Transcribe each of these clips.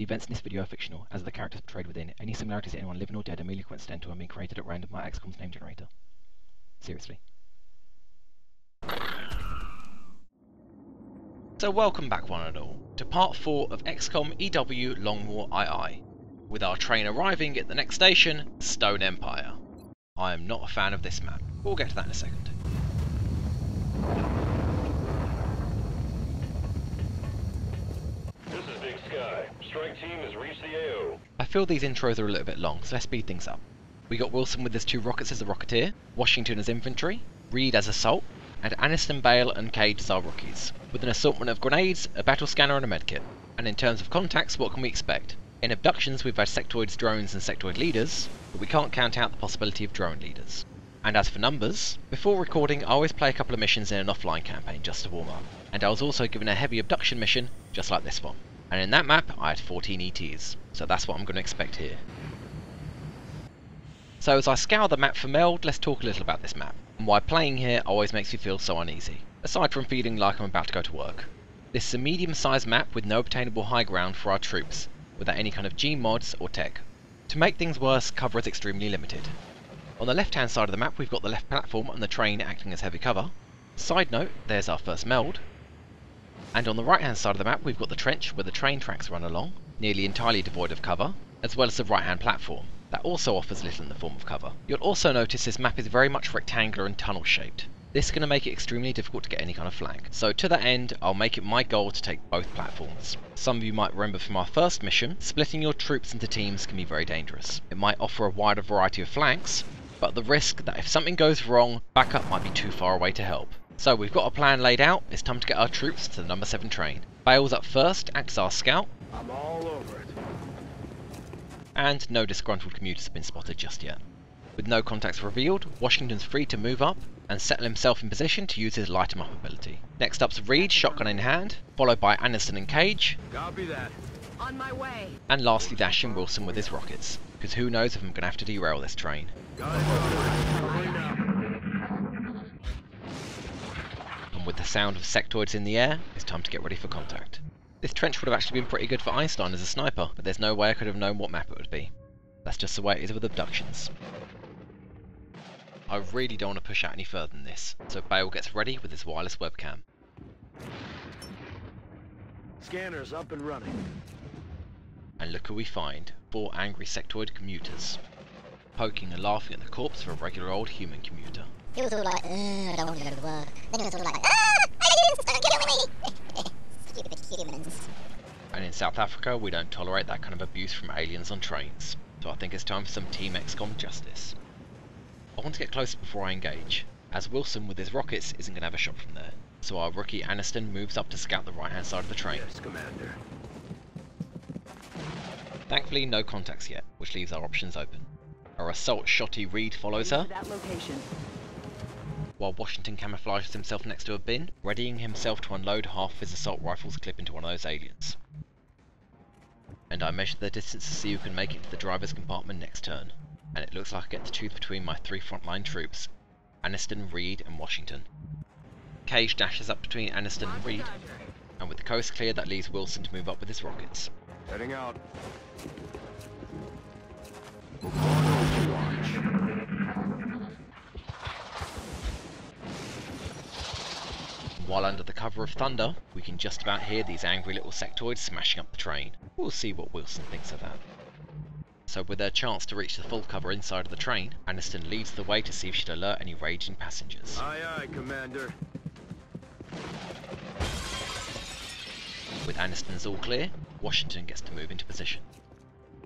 The events in this video are fictional, as are the characters portrayed within. Any similarities to anyone living or dead are merely coincidental and being created at random by XCOM's name generator. Seriously. So welcome back one and all, to part 4 of XCOM EW Long War II, with our train arriving at the next station, Stone Empire. I am not a fan of this map, we'll get to that in a second. This is Big Sky. Strike team has reached the AO. I feel these intros are a little bit long, so let's speed things up. We got Wilson with his 2 rockets as the Rocketeer, Washington as infantry, Reed as assault, and Aniston, Bale and Cage as our rookies, with an assortment of grenades, a battle scanner and a medkit. And in terms of contacts, what can we expect? In Abductions we've had sectoids, drones and sectoid leaders, but we can't count out the possibility of drone leaders. And as for numbers, before recording I always play a couple of missions in an offline campaign just to warm up, and I was also given a heavy abduction mission just like this one. And in that map I had 14 ETs, so that's what I'm going to expect here. So as I scour the map for meld, let's talk a little about this map, and why playing here always makes me feel so uneasy, aside from feeling like I'm about to go to work. This is a medium-sized map with no obtainable high ground for our troops, without any kind of G mods or tech. To make things worse, cover is extremely limited. On the left hand side of the map we've got the left platform and the train acting as heavy cover. Side note, there's our first meld. And on the right hand side of the map we've got the trench where the train tracks run along, nearly entirely devoid of cover, as well as the right hand platform. That also offers little in the form of cover. You'll also notice this map is very much rectangular and tunnel shaped. This is going to make it extremely difficult to get any kind of flank. So to that end, I'll make it my goal to take both platforms. Some of you might remember from our first mission, splitting your troops into teams can be very dangerous. It might offer a wider variety of flanks, but the risk that if something goes wrong, backup might be too far away to help. So we've got a plan laid out, it's time to get our troops to the number 7 train. Bale's up first, acts as our scout. I'm all over it. And no disgruntled commuters have been spotted just yet. With no contacts revealed, Washington's free to move up and settle himself in position to use his light 'em up ability. Next up's Reed, shotgun in hand, followed by Aniston and Cage. Copy that. On my way. And lastly dashing Wilson with his rockets, because who knows if I'm going to have to derail this train. Got it. And with the sound of sectoids in the air, it's time to get ready for contact. This trench would have actually been pretty good for Einstein as a sniper, but there's no way I could have known what map it would be. That's just the way it is with abductions. I really don't want to push out any further than this, so Bale gets ready with his wireless webcam. Scanner's up and running. And look who we find, 4 angry sectoid commuters, poking and laughing at the corpse of a regular old human commuter. He was sort of like, I don't want to go to work. Then he was sort of like, aliens, don't kill me! Stupid humans. And in South Africa we don't tolerate that kind of abuse from aliens on trains, so I think it's time for some Team XCOM justice. I want to get closer before I engage, as Wilson with his rockets isn't going to have a shot from there, so our rookie Aniston moves up to scout the right hand side of the train. Yes, Commander. Thankfully no contacts yet, which leaves our options open. Our assault shotty Reed follows her, That location. while Washington camouflages himself next to a bin, readying himself to unload half his assault rifle's clip into one of those aliens. And I measure the distance to see who can make it to the driver's compartment next turn, and it looks like I get to choose between my 3 frontline troops, Aniston, Reed and Washington. Cage dashes up between Aniston and Reed, and with the coast clear that leaves Wilson to move up with his rockets. Heading out. While under the cover of thunder, we can just about hear these angry little sectoids smashing up the train. We'll see what Wilson thinks of that. So with her chance to reach the full cover inside of the train, Aniston leads the way to see if she'd alert any raging passengers. Aye, aye, Commander. With Aniston's all clear, Washington gets to move into position.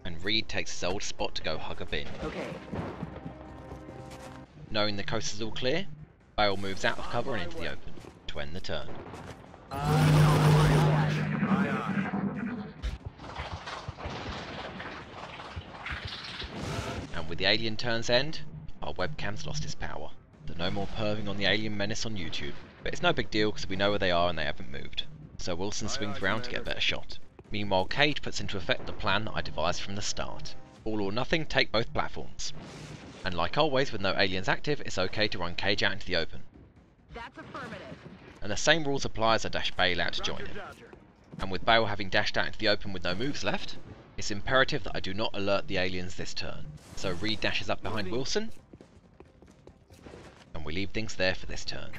And Reed takes his old spot to go hug a bin. Okay. Knowing the coast is all clear, Bale moves out of cover and into the open, to end the turn. Aye, aye. And with the alien turn's end, our webcam's lost its power. There's no more perving on the alien menace on YouTube, but it's no big deal because we know where they are and they haven't moved. So Wilson swings round to get a better shot. Meanwhile Cage puts into effect the plan that I devised from the start. All or nothing, take both platforms. And like always with no aliens active, it's okay to run Cage out into the open. That's affirmative. And the same rules apply as I dash Bale out to join him. and with Bale having dashed out into the open with no moves left, it's imperative that I do not alert the aliens this turn. So Reed dashes up behind Wilson, and we leave things there for this turn.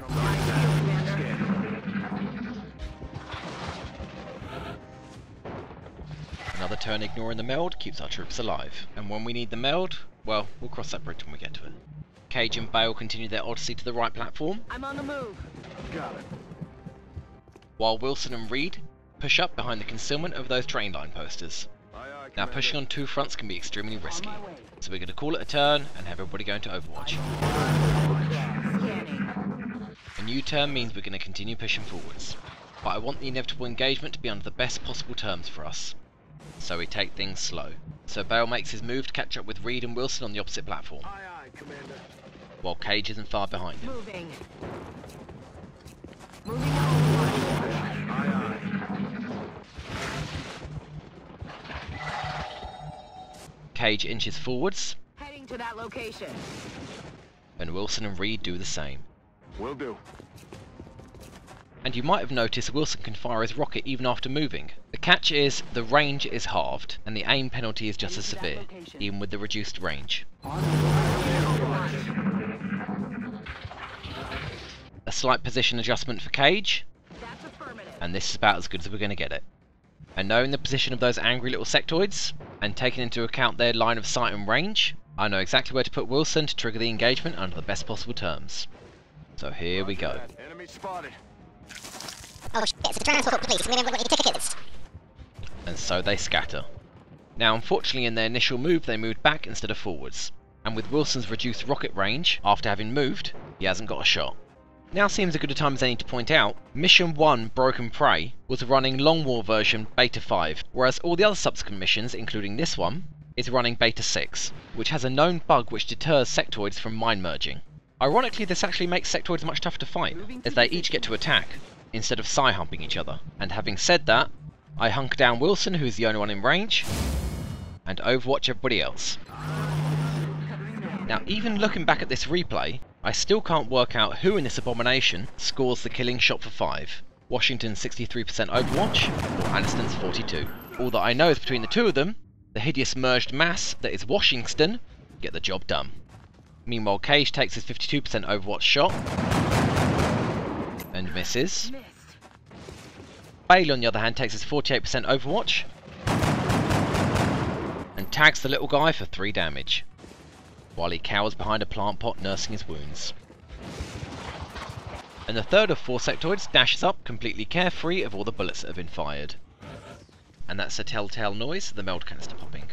Another turn ignoring the meld keeps our troops alive, and when we need the meld, well, we'll cross that bridge when we get to it. Cage and Bale continue their odyssey to the right platform. I'm on the move. Got it. While Wilson and Reed push up behind the concealment of those train line posters. Aye, aye, Now Commander. pushing on two fronts can be extremely risky, my way. so we're going to call it a turn and have everybody go into Overwatch. Scanning. A new turn means we're going to continue pushing forwards, but I want the inevitable engagement to be under the best possible terms for us, so we take things slow. So Bale makes his move to catch up with Reed and Wilson on the opposite platform, Aye, aye, Commander. while Cage isn't far behind him. Moving. Moving to Overwatch. Aye, aye. Cage inches forwards, Heading to that location. and Wilson and Reed do the same. Will do. And you might have noticed Wilson can fire his rocket even after moving. The catch is the range is halved, and the aim penalty is just as severe, even with the reduced range. A slight position adjustment for Cage, That's affirmative. and this is about as good as we're going to get it. And knowing the position of those angry little sectoids, and taking into account their line of sight and range, I know exactly where to put Wilson to trigger the engagement under the best possible terms. So here we go. Enemy spotted. Oh shit, it's the transport police. We haven't got any tickets. And so they scatter. Now unfortunately in their initial move they moved back instead of forwards, and with Wilson's reduced rocket range, after having moved, he hasn't got a shot. Now seems a good a time as any to point out, Mission 1 Broken Prey was running Long War version Beta 5, whereas all the other subsequent missions, including this one, is running Beta 6, which has a known bug which deters sectoids from mine merging. Ironically this actually makes sectoids much tougher to fight, as they each get to attack, instead of sci-humping each other. And having said that, I hunker down Wilson, who's the only one in range, and overwatch everybody else. Now even looking back at this replay, I still can't work out who in this abomination scores the killing shot for 5. Washington's 63% Overwatch, or Aniston's 42. All that I know is between the two of them, the hideous merged mass that is Washington get the job done. Meanwhile Cage takes his 52% Overwatch shot, and misses. Missed. Bale on the other hand takes his 48% Overwatch, and tags the little guy for 3 damage, while he cowers behind a plant pot nursing his wounds. And the third of 4 sectoids dashes up completely carefree of all the bullets that have been fired. And that's a telltale noise of the meld canister popping.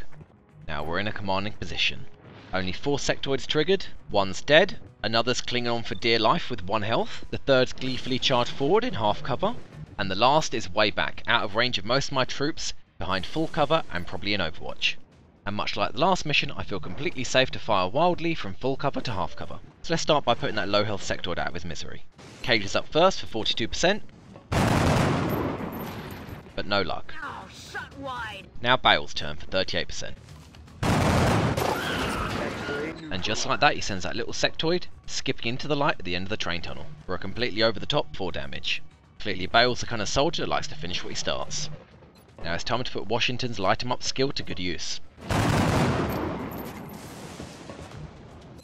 Now we're in a commanding position. Only 4 sectoids triggered, one's dead, another's clinging on for dear life with 1 health, the third's gleefully charged forward in half cover, and the last is way back, out of range of most of my troops, behind full cover and probably in Overwatch. And much like the last mission, I feel completely safe to fire wildly from full cover to half cover. So let's start by putting that low health sectoid out of his misery. Cage is up first for 42%, but no luck. Oh, shut wide. Now Bale's turn for 38%. And just like that he sends that little sectoid skipping into the light at the end of the train tunnel for a completely over the top 4 damage. Clearly Bale's the kind of soldier that likes to finish what he starts. Now it's time to put Washington's light 'em up skill to good use.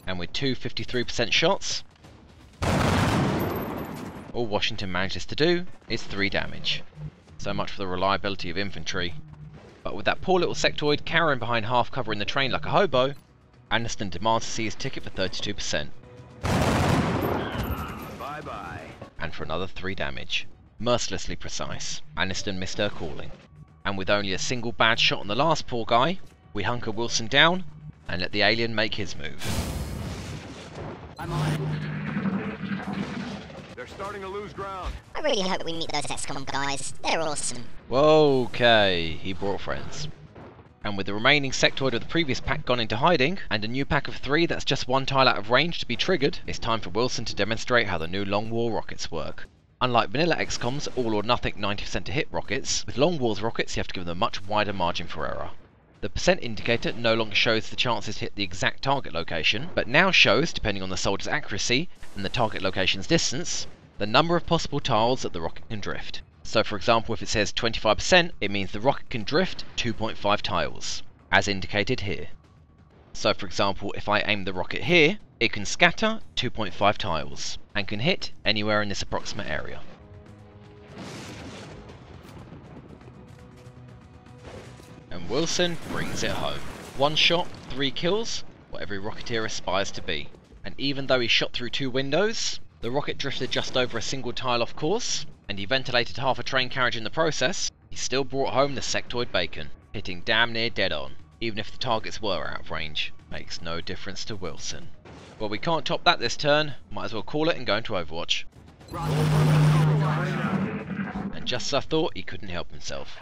And with 2 53% shots, all Washington manages to do is 3 damage. So much for the reliability of infantry. But with that poor little sectoid cowering behind half cover in the train like a hobo, Aniston demands to see his ticket for 32%. Bye-bye. And for another 3 damage. Mercilessly precise. Aniston missed her calling. And with only a single bad shot on the last poor guy, we hunker Wilson down and let the alien make his move. I'm on it. They're starting to lose ground. I really hope we meet those XCOM guys. They're awesome. Okay, he brought friends. And with the remaining sectoid of the previous pack gone into hiding, and a new pack of 3 that's just 1 tile out of range to be triggered, it's time for Wilson to demonstrate how the new Long War rockets work. Unlike vanilla XCOM's all or nothing 90% to hit rockets, with Long War's rockets you have to give them a much wider margin for error. The percent indicator no longer shows the chances to hit the exact target location, but now shows, depending on the soldier's accuracy and the target location's distance, the number of possible tiles that the rocket can drift. So for example, if it says 25%, it means the rocket can drift 2.5 tiles, as indicated here. So for example, if I aim the rocket here, it can scatter 2.5 tiles, and can hit anywhere in this approximate area. And Wilson brings it home. 1 shot, 3 kills, what every Rocketeer aspires to be. And even though he shot through 2 windows, the rocket drifted just over a single tile off course, and he ventilated half a train carriage in the process, he still brought home the sectoid bacon, hitting damn near dead on, even if the targets were out of range. Makes no difference to Wilson. Well, we can't top that this turn, might as well call it and go into Overwatch. And just as I thought, he couldn't help himself.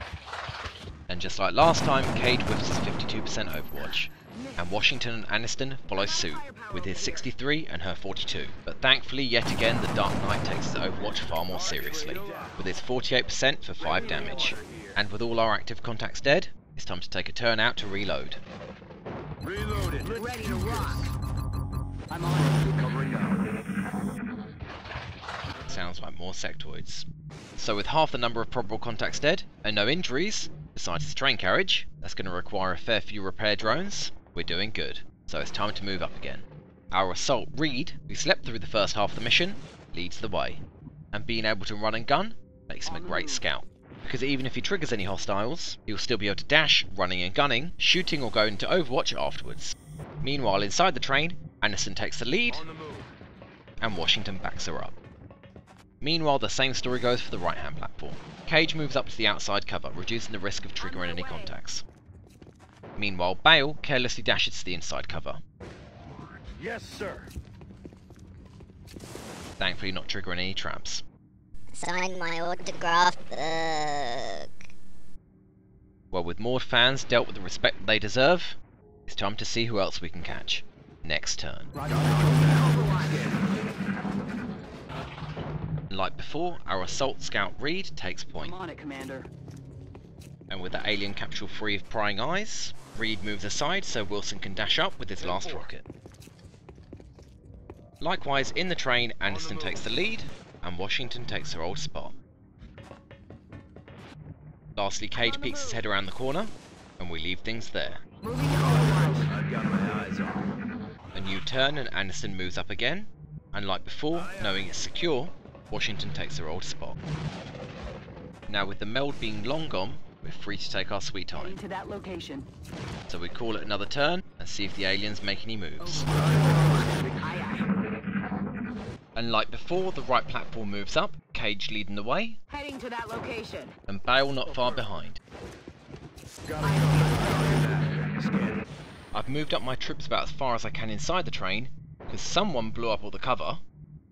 And just like last time, Cage whiffs his 52% Overwatch, and Washington and Aniston follow suit, with his 63 and her 42. But thankfully, yet again, the Dark Knight takes his Overwatch far more seriously, with his 48% for 5 damage. And with all our active contacts dead, it's time to take a turn out to reload. Reloaded. Ready to rock. I'm on it. Covering now. Sounds like more sectoids. So with half the number of probable contacts dead, and no injuries, besides his train carriage, that's going to require a fair few repair drones, we're doing good. So it's time to move up again. Our assault Reed, who slept through the first half of the mission, leads the way. And being able to run and gun makes him a great scout. Because even if he triggers any hostiles, he'll still be able to dash, running and gunning, shooting or going into Overwatch afterwards. Meanwhile, inside the train, Aniston takes the lead, On the move. and Washington backs her up. Meanwhile, the same story goes for the right-hand platform. Cage moves up to the outside cover, reducing the risk of triggering any contacts. Meanwhile, Bale carelessly dashes to the inside cover, Yes, sir. thankfully not triggering any traps. Sign my autograph book. Well, with more fans dealt with the respect they deserve, it's time to see who else we can catch. Next turn. Like before, our assault scout Reed takes point. I'm on it, Commander. And with the alien capsule free of prying eyes, Reed moves aside so Wilson can dash up with his last rocket. Likewise, in the train, Aniston takes the lead, and Washington takes her old spot. Lastly, Cage peeks his head around the corner, and we leave things there. Moving to Overwatch. I've got my eyes on. A new turn and Aniston moves up again, and like before, knowing it's secure, Washington takes her old spot. Now with the meld being long gone, we're free to take our sweet Heading time. to that location. So we call it another turn, and see if the aliens make any moves. Aye, aye. And like before, the right platform moves up, Cage leading the way, Heading to that location. and Bale not far behind. I've moved up my troops about as far as I can inside the train, because someone blew up all the cover,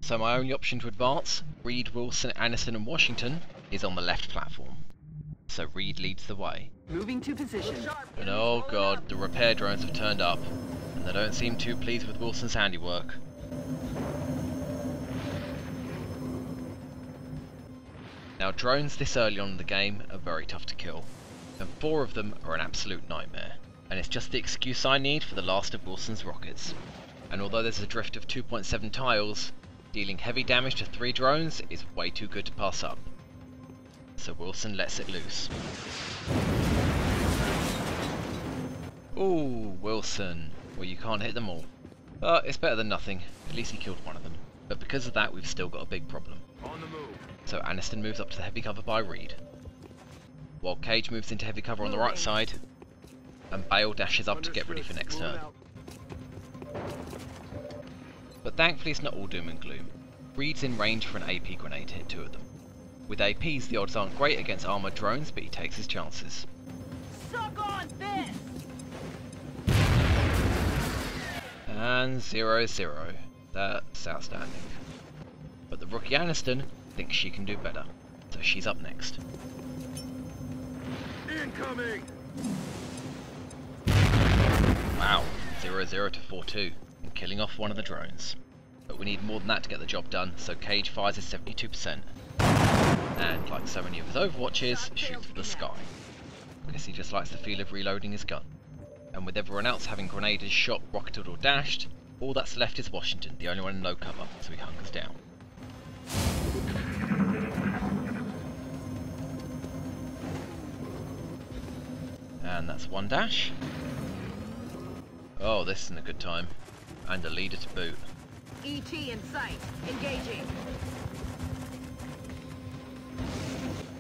so my only option to advance, Reed, Wilson, Aniston and Washington, is on the left platform. So Reed leads the way. Moving to position. And oh god, the repair drones have turned up, and they don't seem too pleased with Wilson's handiwork. Now drones this early on in the game are very tough to kill, and 4 of them are an absolute nightmare, and it's just the excuse I need for the last of Wilson's rockets. And although there's a drift of 2.7 tiles, dealing heavy damage to 3 drones is way too good to pass up. So Wilson lets it loose. Ooh, Wilson. Well, you can't hit them all. But it's better than nothing. At least he killed one of them. But because of that, we've still got a big problem. On the move. So Aniston moves up to the heavy cover by Reed, while Cage moves into heavy cover on the right side, and Bale dashes up to get ready for next turn. But thankfully it's not all doom and gloom. Reed's in range for an AP grenade to hit 2 of them. With APs the odds aren't great against armoured drones, but he takes his chances. Suck on this! And 0-0. That's outstanding. But the rookie Aniston thinks she can do better, so she's up next. Incoming. Wow, 0-0 to 4-2, and killing off one of the drones. But we need more than that to get the job done, so Cage fires his 72%. And like so many of his Overwatches, shoots for the sky. I guess he just likes the feel of reloading his gun. And with everyone else having grenaded, shot, rocketed or dashed, all that's left is Washington, the only one in no cover, so he hunkers down. And that's one dash. Oh, this isn't a good time. And a leader to boot. ET in sight. Engaging.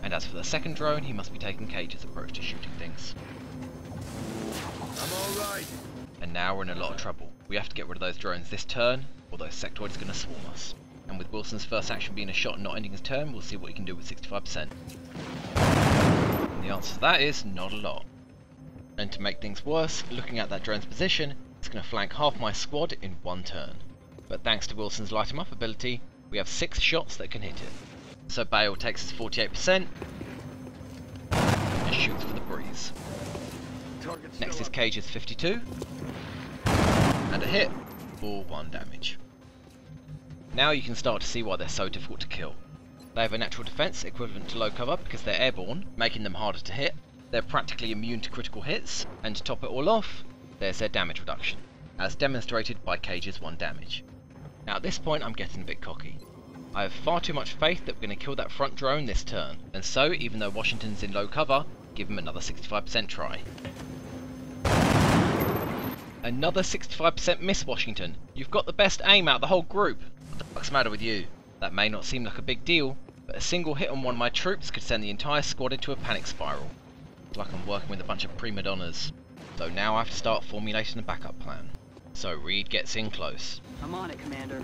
And as for the second drone, he must be taking Cage's approach to shooting things. I'm all right. And now we're in a lot of trouble. We have to get rid of those drones this turn, or those sectoids are going to swarm us. And with Wilson's first action being a shot and not ending his turn, we'll see what he can do with 65%. And the answer to that is not a lot. And to make things worse, looking at that drone's position, it's going to flank half my squad in one turn. But thanks to Wilson's light him up ability, we have 6 shots that can hit it. So Bale takes his 48% and shoots for the breeze. Target's Next still is up. Cage's 52 and a hit for 1 damage. Now you can start to see why they're so difficult to kill. They have a natural defense equivalent to low cover because they're airborne, making them harder to hit. They're practically immune to critical hits, and to top it all off, there's their damage reduction, as demonstrated by Cage's 1 damage. Now at this point I'm getting a bit cocky. I have far too much faith that we're going to kill that front drone this turn, and so even though Washington's in low cover, give him another 65% try. Another 65% miss, Washington. You've got the best aim out of the whole group. What the fuck's the matter with you? That may not seem like a big deal, but a single hit on one of my troops could send the entire squad into a panic spiral. It's like I'm working with a bunch of prima donnas. So now I have to start formulating a backup plan. So Reed gets in close. I'm on it, Commander.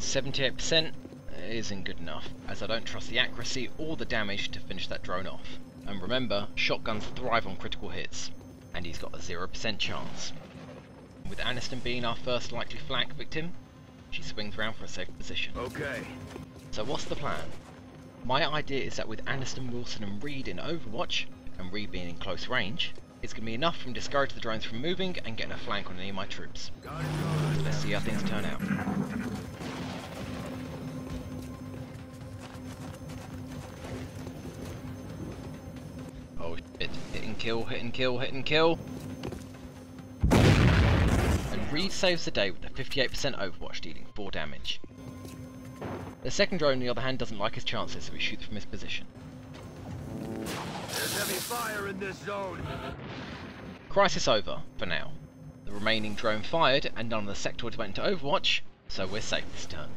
78% isn't good enough, as I don't trust the accuracy or the damage to finish that drone off. And remember, shotguns thrive on critical hits, and he's got a 0% chance. With Aniston being our first likely flank victim, she swings round for a safe position. Okay. So what's the plan? My idea is that with Aniston, Wilson and Reed in Overwatch, and Reed being in close range, it's going to be enough from discourage the drones from moving and getting a flank on any of my troops. Got it. Let's see how things turn out. Oh shit, hit and kill, hit and kill, hit and kill. And Reed saves the day with a 58% Overwatch, dealing 4 damage. The second drone on the other hand doesn't like his chances, so he shoots from his position. There's heavy fire in this zone. Crisis over, for now. The remaining drone fired, and none of the sectoids went into Overwatch, so we're safe this turn.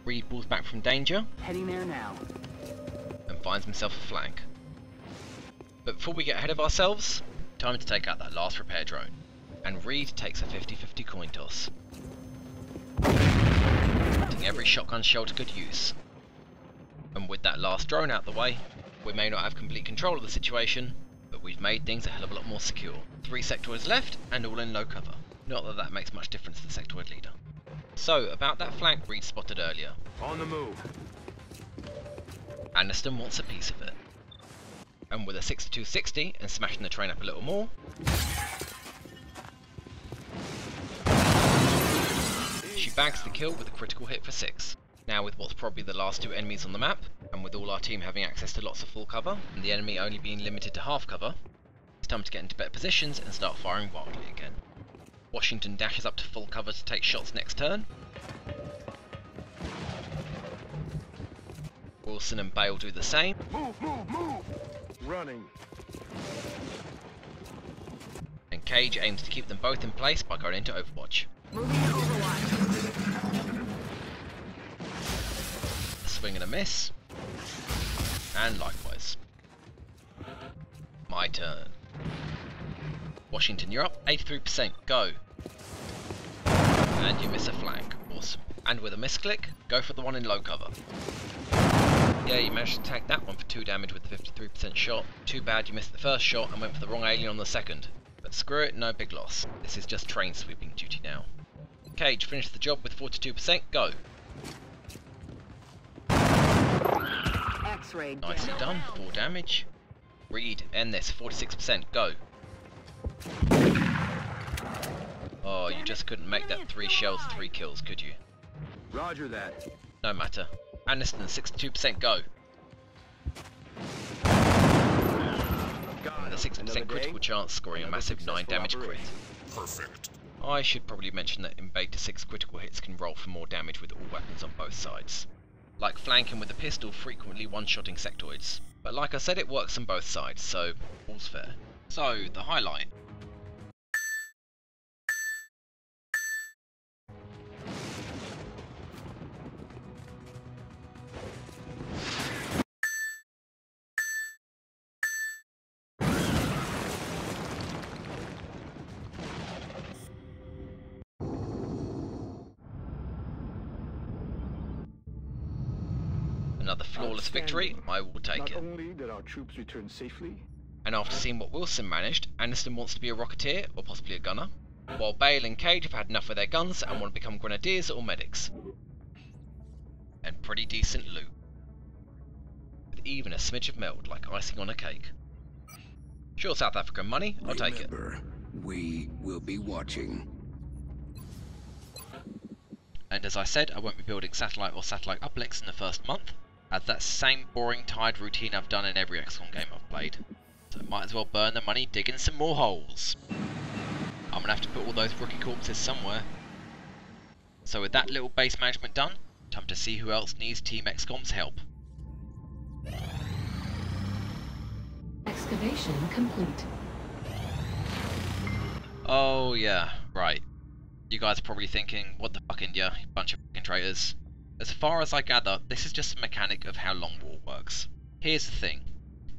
Reed pulls back from danger, Heading there now. and finds himself a flank. But before we get ahead of ourselves, time to take out that last repair drone. And Reed takes a 50-50 coin toss, putting every shotgun shell to good use. And with that last drone out the way, we may not have complete control of the situation, but we've made things a hell of a lot more secure. 3 sectoids left, and all in low cover. Not that that makes much difference to the sectoid leader. So, about that flank Reed spotted earlier. On the move. Aniston wants a piece of it. And with a 62-60 and smashing the train up a little more, she bags the kill with a critical hit for 6. Now with what's probably the last 2 enemies on the map, and with all our team having access to lots of full cover, and the enemy only being limited to half cover, it's time to get into better positions and start firing wildly again. Washington dashes up to full cover to take shots next turn. Wilson and Bale do the same. Move, move, move. Running. And Cage aims to keep them both in place by going into Overwatch. Moving to Overwatch. A swing and a miss. And likewise. My turn. Washington, you're up. 83%. Go. And you miss a flank. Awesome. And with a misclick, go for the one in low cover. Yeah, you managed to tag that one for 2 damage with the 53% shot. Too bad you missed the first shot and went for the wrong alien on the second. But screw it, no big loss. This is just train sweeping duty now. Cage, finish the job with 42%, go. X-ray. Nicely done, 4 damage. Reed, end this, 46%, go. Oh, you just couldn't make that 3 shells, 3 kills, could you? Roger that. No matter. Aniston, 62%, go. And with a 60% critical chance, scoring a massive 9 damage crit. Perfect. I should probably mention that in Beta 6 critical hits can roll for more damage with all weapons on both sides. Like flanking with a pistol frequently one-shotting sectoids. But like I said, it works on both sides, so all's fair. So, the highlight. Another flawless victory, I will take Not it. only did our troops return safely, And after seeing what Wilson managed, Aniston wants to be a rocketeer, or possibly a gunner, while Bale and Cage have had enough of their guns and want to become grenadiers or medics. And pretty decent loot. With even a smidge of meld, like icing on a cake. Sure South African money, I'll take it. Remember, we will be watching. And as I said, I won't be building satellite or satellite uplinks in the first month, as that's the same boring, tired routine I've done in every XCOM game I've played. So might as well burn the money digging some more holes. I'm gonna have to put all those rookie corpses somewhere. So with that little base management done, time to see who else needs Team XCOM's help. Excavation complete. Oh yeah, right. You guys are probably thinking, what the fuck, India, you bunch of fucking traitors. As far as I gather, this is just a mechanic of how long war works. Here's the thing.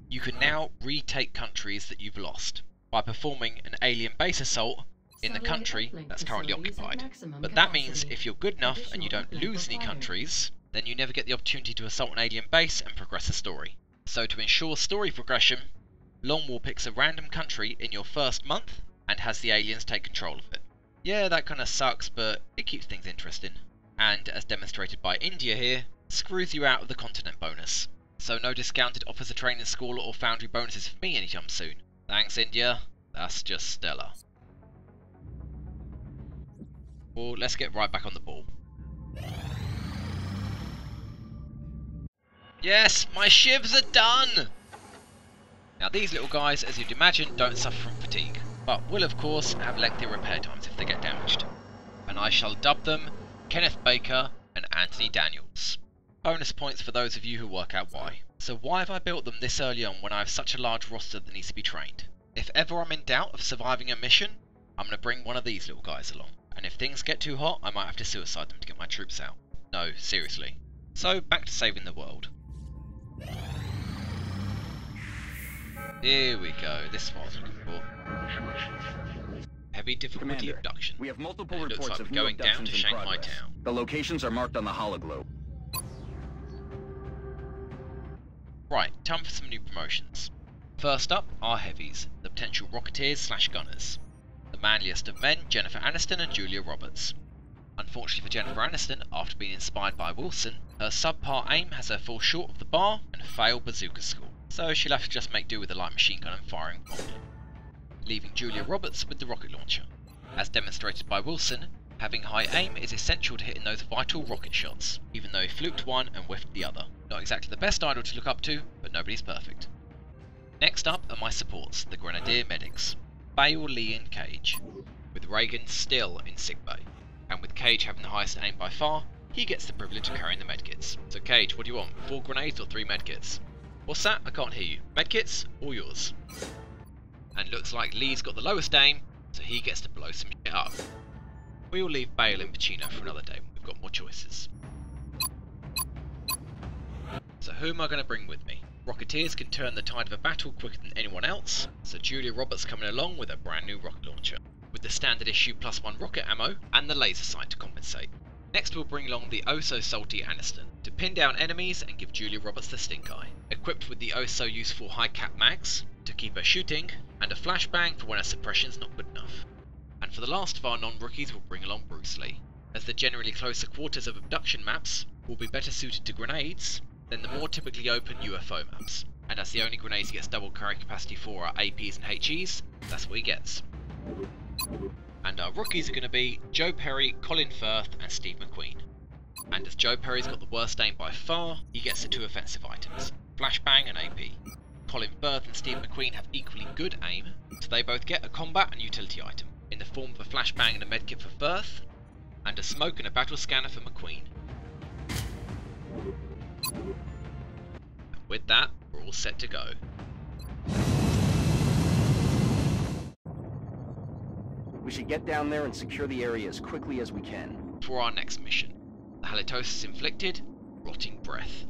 You can now retake countries that you've lost by performing an alien base assault in the country that's currently occupied. But that means if you're good enough and you don't lose any countries, then you never get the opportunity to assault an alien base and progress the story. So to ensure story progression, Long War picks a random country in your first month and has the aliens take control of it. Yeah, that kinda sucks, but it keeps things interesting. And, as demonstrated by India here, screws you out of the continent bonus. So no discounted offers of training school or foundry bonuses for me anytime soon. Thanks, India. That's just stellar. Well, let's get right back on the ball. Yes, my shivs are done! Now these little guys, as you'd imagine, don't suffer from fatigue, but will of course have lengthy repair times if they get damaged. And I shall dub them Kenneth Baker and Anthony Daniels. Bonus points for those of you who work out why. So why have I built them this early on when I have such a large roster that needs to be trained? If ever I'm in doubt of surviving a mission, I'm going to bring one of these little guys along. And if things get too hot, I might have to suicide them to get my troops out. No, seriously. So back to saving the world. Here we go, this is what I was looking for. Heavy difficulty Commander, abduction. we have multiple And it looks reports like of we're new going down abductions to in Shanghai progress. town. The locations are marked on the hologlobe. Right, time for some new promotions. First up are heavies, the potential rocketeers slash gunners. The manliest of men, Jennifer Aniston and Julia Roberts. Unfortunately for Jennifer Aniston, after being inspired by Wilson, her subpar aim has her fall short of the bar and fail bazooka school, so she'll have to just make do with a light machine gun and firing properly, leaving Julia Roberts with the rocket launcher. As demonstrated by Wilson, having high aim is essential to hitting those vital rocket shots, even though he fluked one and whiffed the other. Not exactly the best idol to look up to, but nobody's perfect. Next up are my supports, the Grenadier Medics, Bale, Lee and Cage, with Reagan still in sickbay. And with Cage having the highest aim by far, he gets the privilege of carrying the medkits. So Cage, what do you want? 4 grenades or 3 medkits? What's that? I can't hear you. Medkits or yours? And looks like Lee's got the lowest aim, so he gets to blow some shit up. We'll leave Bale and Pacino for another day when we've got more choices. So who am I going to bring with me? Rocketeers can turn the tide of a battle quicker than anyone else, so Julia Roberts coming along with a brand new rocket launcher, with the standard issue +1 rocket ammo and the laser sight to compensate. Next we'll bring along the oh-so-salty Aniston, to pin down enemies and give Julia Roberts the stink eye, equipped with the oh-so-useful high-cap mags, to keep her shooting, and a flashbang for when her suppression's not good enough. And for the last of our non-rookies we'll bring along Bruce Lee, as the generally closer quarters of abduction maps will be better suited to grenades than the more typically open UFO maps, and as the only grenades he gets double carry capacity for are APs and HEs, that's what he gets. And our rookies are going to be Joe Perry, Colin Firth and Steve McQueen. And as Joe Perry's got the worst aim by far, he gets the 2 offensive items, Flashbang and AP. Colin Firth and Steve McQueen have equally good aim, so they both get a combat and utility item, in the form of a Flashbang and a medkit for Firth, and a smoke and a battle scanner for McQueen. And with that, We're all set to go. We should get down there and secure the area as quickly as we can. For our next mission, the halitosis inflicted, rotting breath.